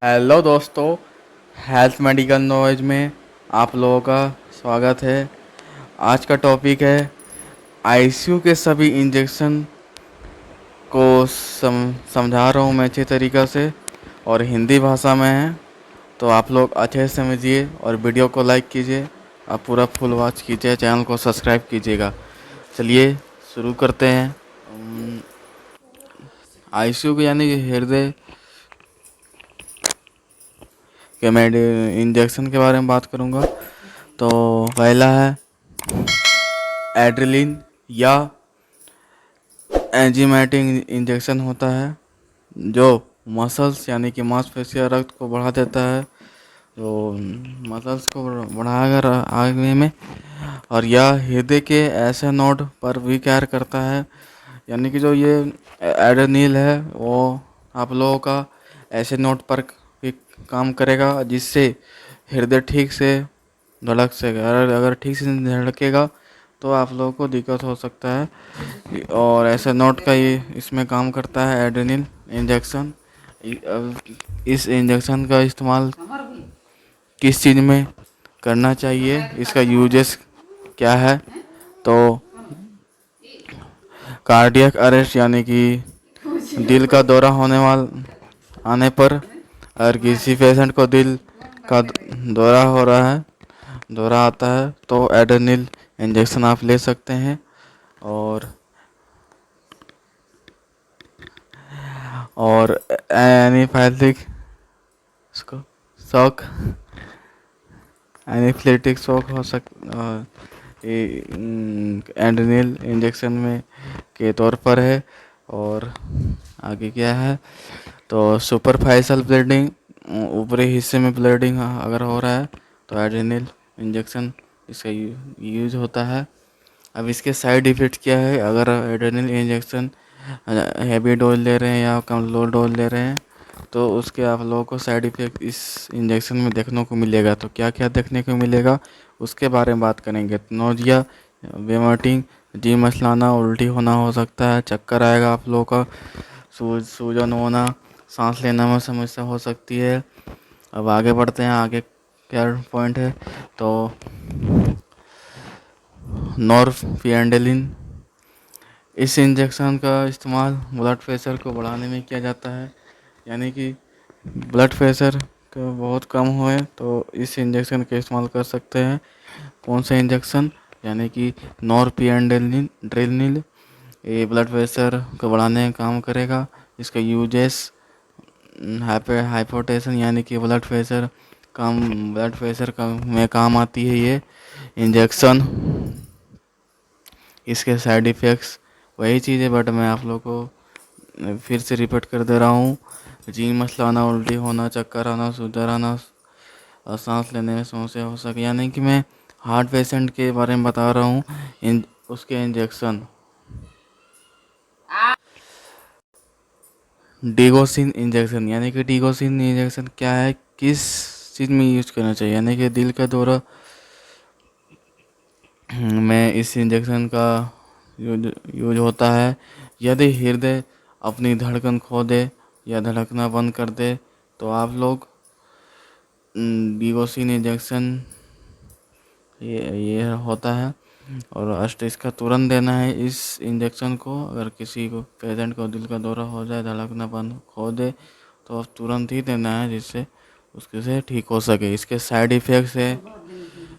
Hello दोस्तों, health medical knowledge में आप लोगों का स्वागत है। आज का टॉपिक है आईसीयू के सभी इंजेक्शन को समझा रहा हूँ मैं अच्छे तरीक़ा से और हिंदी भाषा में है, तो आप लोग अच्छे से समझिए और वीडियो को लाइक कीजिए। आप पूरा फुल वॉच कीजिए, चैनल को सब्सक्राइब कीजिएगा। चलिए शुरू करते हैं। आईसीयू को यानी कि हृदय के मैं इंजेक्शन के बारे में बात करूँगा। तो पहला है एड्रेलिन या एंजीमेटिक इंजेक्शन होता है, जो मसल्स यानी कि मांसपेशियां रक्त को बढ़ा देता है, जो मसल्स को बढ़ाकर आगे में, और यह हृदय के ऐसे नोड पर भी कार्य करता है। यानी कि जो ये एड्रेनिल है वो आप लोगों का ऐसे नोड पर भी काम करेगा जिससे हृदय ठीक से धड़क सके। अगर ठीक से धड़केगा तो आप लोगों को दिक्कत हो सकता है। और ऐसे नोट का ये इसमें काम करता है एड्रेनलिन इंजेक्शन। इस इंजेक्शन का इस्तेमाल किस चीज़ में करना चाहिए, इसका यूजेस क्या है? तो कार्डियक अरेस्ट यानी कि दिल का दौरा होने आने पर, अगर किसी पेशेंट को दिल का दौरा हो रहा है, दौरा आता है, तो एड्रेनलिन इंजेक्शन आप ले सकते हैं। और एनाफिलेक्टिक शॉक एनाफिलेक्टिक शॉक हो एड्रेनलिन इंजेक्शन में के तौर पर है। और आगे क्या है, तो सुपरफिशियल ब्लीडिंग, ऊपरी हिस्से में ब्लीडिंग अगर हो रहा है तो एड्रेनलिन इंजेक्शन इसका यूज होता है। अब इसके साइड इफ़ेक्ट क्या है? अगर एड्रेनलिन इंजेक्शन हैवी डोज ले रहे हैं या कम लो डोज ले रहे हैं तो उसके आप लोगों को साइड इफ़ेक्ट इस इंजेक्शन में देखने को मिलेगा। तो क्या क्या देखने को मिलेगा उसके बारे में बात करेंगे। नोजिया, वोमिटिंग, जी मचलाना, उल्टी होना हो सकता है, चक्कर आएगा आप लोगों का, सूजन होना, सांस लेने में समस्या हो सकती है। अब आगे बढ़ते हैं, आगे क्या पॉइंट है, तो नॉरपेनिफ्रेलिन। इस इंजेक्शन का इस्तेमाल ब्लड प्रेशर को बढ़ाने में किया जाता है। यानी कि ब्लड प्रेशर का बहुत कम होए तो इस इंजेक्शन का इस्तेमाल कर सकते हैं। कौन सा इंजेक्शन? यानी कि नॉरपेनिफ्रेलिन। ये ब्लड प्रेशर को बढ़ाने का काम करेगा। इसका यूजेस हाइपोटेंशन यानी कि ब्लड प्रेशर में काम आती है ये इंजेक्शन। इसके साइड इफ़ेक्ट्स वही चीज़ है, बट मैं आप लोग को फिर से रिपीट कर दे रहा हूँ। जी मचलाना, उल्टी होना, चक्कर आना, सूजन आना और सांस लेने में समस्या हो सके। यानी कि मैं हार्ट पेशेंट के बारे में बता रहा हूँ। उसके इंजेक्शन डिगोसिन इंजेक्शन, यानी कि डिगोसिन इंजेक्शन क्या है, किस चीज़ में यूज करना चाहिए? यानी कि दिल का दौरा में इस इंजेक्शन का यूज होता है। यदि हृदय अपनी धड़कन खो दे या धड़कना बंद कर दे तो आप लोग डिगोसिन इंजेक्शन ये होता है। और अष्ट इसका तुरंत देना है इस इंजेक्शन को। अगर किसी को पेशेंट को दिल का दौरा हो जाए, धड़कना बंद खो दे, तो अब तुरंत ही देना है जिससे उसके से ठीक हो सके। इसके साइड इफ़ेक्ट्स है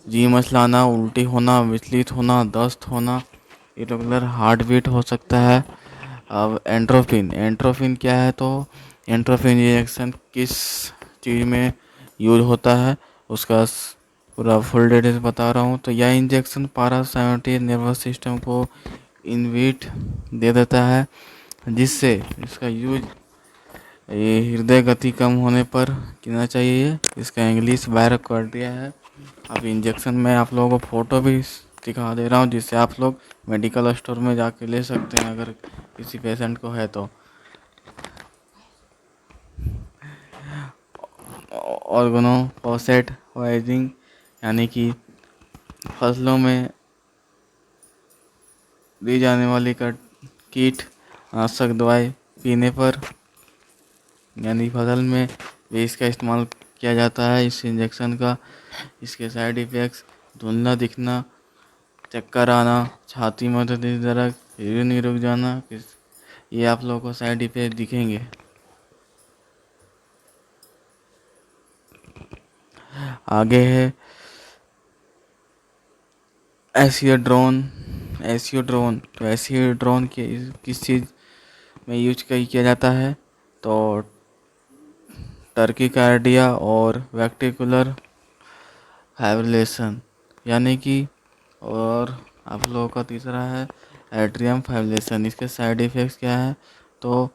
जी मचलाना, उल्टी होना, विचलित होना, दस्त होना, इरेगुलर हार्ट बीट हो सकता है। अब एंट्रोफिन क्या है, तो एंट्रोफिन इंजेक्शन किस चीज़ में यूज होता है उसका पूरा फुल डिटेल्स बता रहा हूँ। तो यह इंजेक्शन पैरासिम्पैथेटिक नर्वस सिस्टम को इनविट दे देता है, जिससे इसका यूज ये हृदय गति कम होने पर करना चाहिए। इसका इंग्लिश बायोकार्डिया है। अब इंजेक्शन में आप लोगों को फ़ोटो भी दिखा दे रहा हूँ, जिससे आप लोग मेडिकल स्टोर में जाके ले सकते हैं अगर किसी पेशेंट को है तो। ऑर्गेनोफॉस्फेट वाइजिंग, यानी कि फसलों में दी जाने वाली कीट नाशक दवाई पीने पर, यानी फसल में भी इसका इस्तेमाल किया जाता है इस इंजेक्शन का। इसके साइड इफ़ेक्ट्स धुंधला दिखना, चक्कर आना, छाती में दर्द, यूरिन रुक जाना, ये आप लोगों को साइड इफ़ेक्ट दिखेंगे। आगे है एसियोड्रोन। एसियोड्रोन तो एसियोड्रोन किस चीज़ में यूज किया जाता है, तो टर्कीकार्डिया और वेंट्रिकुलर फाइब्रिलेशन यानी कि, और आप लोगों का तीसरा है एट्रियम फाइब्रिलेशन। इसके साइड इफ़ेक्ट्स क्या है, तो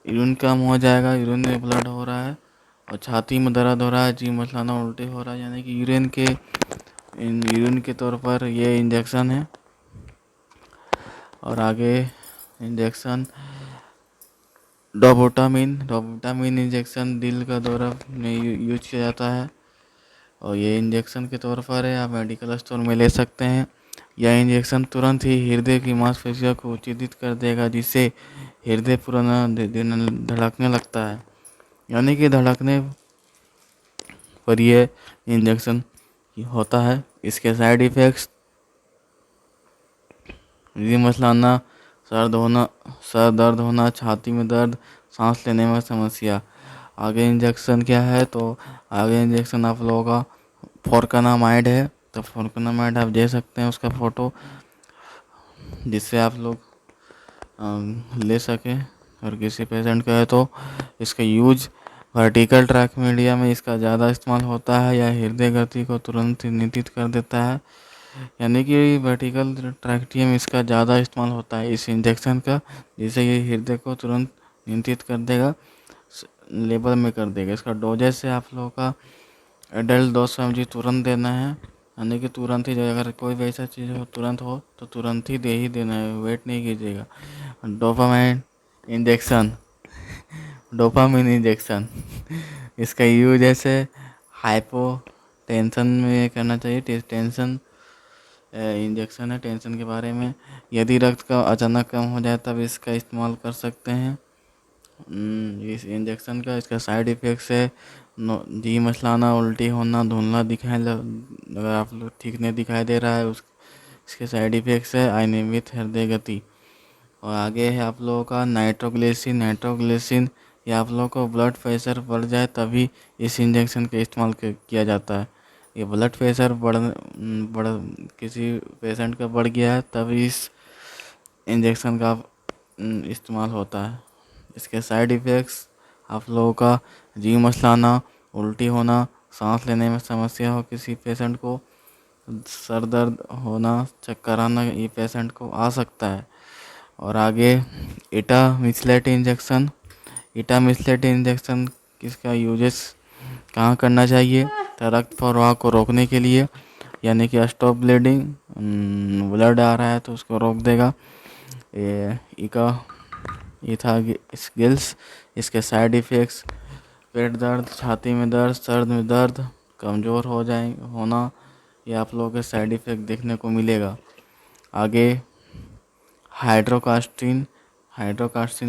यूरिन कम हो जाएगा, यूरिन में ब्लड हो रहा है और छाती में दर्द हो रहा है, जी मचलाना, उल्टी हो रहा है, यानी कि यूरिन के तौर पर ये इंजेक्शन है। और आगे इंजेक्शन डोपामिन इंजेक्शन दिल का दौरा में यूज किया जाता है और ये इंजेक्शन के तौर पर है, आप मेडिकल स्टोर में ले सकते हैं। यह इंजेक्शन तुरंत ही हृदय की मांसपेशियों को उत्तेजित कर देगा, जिससे हृदय धड़कने लगता है, यानी कि धड़कने पर यह इंजेक्शन होता है। इसके साइड इफ़ेक्ट्स जी मचलाना, सर दर्द होना, छाती में दर्द, सांस लेने में समस्या। आगे इंजेक्शन क्या है, तो आगे इंजेक्शन आप लोगों का फोर्कनामाइड है। तो फोर्कनामाइड आप दे सकते हैं उसका फ़ोटो, जिससे आप लोग ले सकें। और किसी पेशेंट का है तो इसका यूज वर्टिकल ट्रैक मीडिया में इसका ज़्यादा इस्तेमाल होता है, या हृदय गति को तुरंत नियंत्रित कर देता है, यानी कि वर्टिकल ट्रैक्टियम इसका ज़्यादा इस्तेमाल होता है इस इंजेक्शन का, जिससे ये हृदय को तुरंत नियंत्रित कर देगा, लेवल में कर देगा। इसका डोजेज से आप लोगों का एडल्ट 200 mg तुरंत देना है, यानी कि तुरंत ही, अगर कोई भी ऐसा चीज़ हो तुरंत हो तो तुरंत ही दे ही देना है, वेट नहीं कीजिएगा। डोपामाइन इंजेक्शन डोपामिन इंजेक्शन इसका यूज जैसे हाइपो टेंशन में करना चाहिए। टेंशन इंजेक्शन है टेंशन के बारे में। यदि रक्त का अचानक कम हो जाए तब इसका इस्तेमाल कर सकते हैं इस इंजेक्शन का। इसका साइड इफ़ेक्ट्स है जी मचलाना, उल्टी होना, धुंधला अगर आप लोग ठीक नहीं दिखाई दे रहा है इसके साइड इफ़ेक्ट्स है अनियमित हृदय गति। और आगे है आप लोगों का नाइट्रोग्लिसरीन ये आप लोगों को ब्लड प्रेशर बढ़ जाए तभी इस इंजेक्शन का इस्तेमाल किया जाता है। ये ब्लड प्रेशर बढ़ किसी पेशेंट का बढ़ गया है तभी इस इंजेक्शन का इस्तेमाल होता है। इसके साइड इफ़ेक्ट्स आप लोगों का जी मचलाना, उल्टी होना, सांस लेने में समस्या हो किसी पेशेंट को, सर दर्द होना, चक्कर आना, ये पेशेंट को आ सकता है। और आगे इटामिसलेट इंजेक्शन किसका यूजेस कहाँ करना चाहिए, तो रक्त प्रवाह को रोकने के लिए, यानी कि स्टॉप ब्लीडिंग, ब्लड आ रहा है तो उसको रोक देगा। इथागिल्स इसके साइड इफ़ेक्ट्स पेट दर्द, छाती में दर्द, सर में दर्द, कमज़ोर होना, ये आप लोगों के साइड इफ़ेक्ट देखने को मिलेगा। आगे हाइड्रोकास्टिन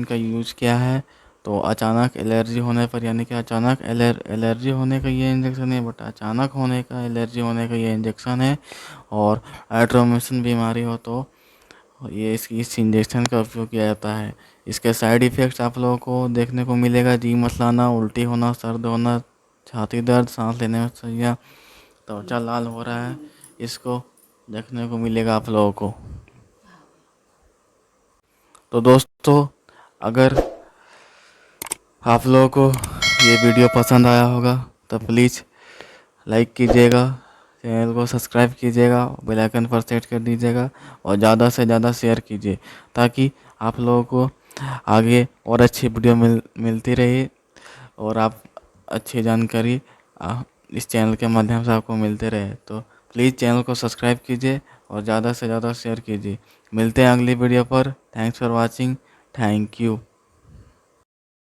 का यूज क्या है, तो अचानक एलर्जी होने पर, यानी कि अचानक एलर्जी होने का ये इंजेक्शन है, बट अचानक होने का एलर्जी होने का ये इंजेक्शन है। और एट्रोमिशन बीमारी हो तो ये इस इंजेक्शन का उपयोग किया जाता है। इसके साइड इफ़ेक्ट्स आप लोगों को देखने को मिलेगा जी मचलाना, उल्टी होना, सर होना, छाती दर्द, सांस लेने में समस्या, त्वचा लाल हो रहा है, इसको देखने को मिलेगा आप लोगों को। तो दोस्तों, अगर आप लोगों को ये वीडियो पसंद आया होगा तो प्लीज़ लाइक कीजिएगा, चैनल को सब्सक्राइब कीजिएगा, बेल आइकन पर सेट कर दीजिएगा और ज़्यादा से ज़्यादा शेयर कीजिए, ताकि आप लोगों को आगे और अच्छी वीडियो मिलती रही और आप अच्छी जानकारी इस चैनल के माध्यम से आपको मिलते रहे। तो प्लीज़ चैनल को सब्सक्राइब कीजिए और ज़्यादा से ज़्यादा शेयर कीजिए। मिलते हैं अगली वीडियो पर। Thanks for watching. Thank you.